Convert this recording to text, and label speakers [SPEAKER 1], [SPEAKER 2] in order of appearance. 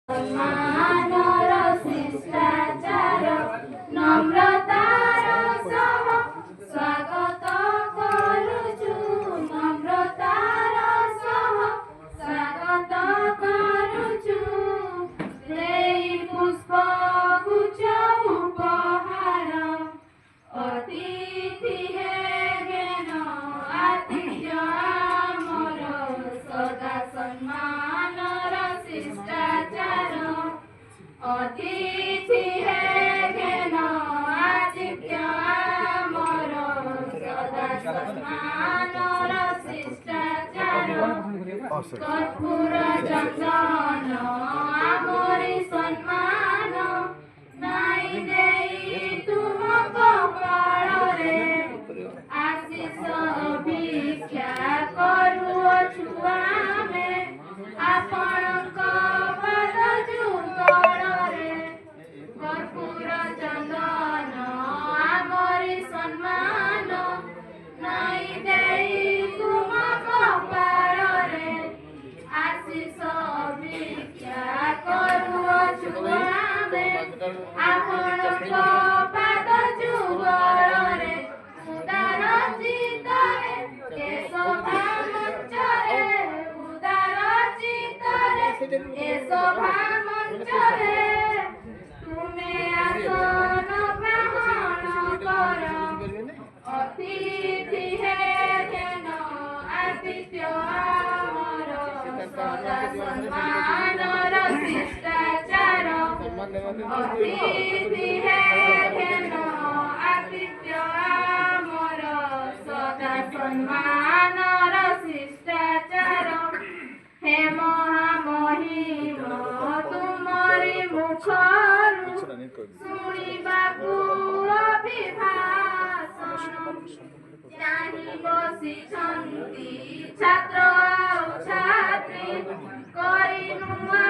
[SPEAKER 1] ସମ୍ମାନର ଶିଷ୍ଟାଚାର ନମ୍ରତାର ସହ ସ୍ୱାଗତ କରୁଛୁ। ନମ୍ରତାର ସହ ସ୍ୱାଗତ କରୁଛୁ। ସେଇ ପୁଷ୍ପଗୁଚ୍ଛ ଉପହାର ଅତିଥି ହେବେନ ଆତିଥ୍ୟ ଆମର ସଦା ସମ୍ମାନର ଶିଷ୍ଟାଚାର ଅତିଥି ହେବେନ ଆତିଥ୍ୟ ଆମର ସଦା ସମ୍ମାନର ଶିଷ୍ଟାଚାର କର୍ପୂର ଚନ୍ଦନ ଆମରି ସମ୍ମାନ ନାଇଁ ଦେଇ ତୁମ କପାଳରେ ଆଶିଷ ଭିକ୍ଷା କରୁଅଛୁ ଆମେ ଆପଣଙ୍କ ପାଦ ଯୁଗଳରେ। କର୍ପୂର ଚନ୍ଦନ ଆମରି ସମ୍ମାନ ନାଇଁ ଦେଇ ତୁମ କପାଳରେ ଆଶିଷ ଭିକ୍ଷା କରୁଅଛୁ ଆମେ ଆପଣଙ୍କ ପାଦ ଯୁଗଳରେ। ଉଦାର ଚିତ୍ତରେ ଏ ସଭା ମଞ୍ଚରେ ଉଦାର ଚିତ୍ତରେ ଏ ସଭା ମଞ୍ଚରେ ତୁମେ ଆସନ ଗ୍ରହଣ କର। ଅତିଥି ହେବେନ ଆତିଥ୍ୟ ଆମର ସଦା ସମ୍ମାନର ଶିଷ୍ଟାଚାର ଅତିଥି ହେବେନ ଆତିଥ୍ୟ ଆମର ସଦା ସମ୍ମାନର ଶିଷ୍ଟାଚାର। ହେ ମହାମହିମ ତୁମରି ମୁଖରୁ ଶୁଣିବାକୁ ଅଭିଭାଷଣ ଚାହିଁ ବସିଛନ୍ତି ଛାତ୍ର ଆଉ ଛାତ୍ରୀ କରି ନୂଆ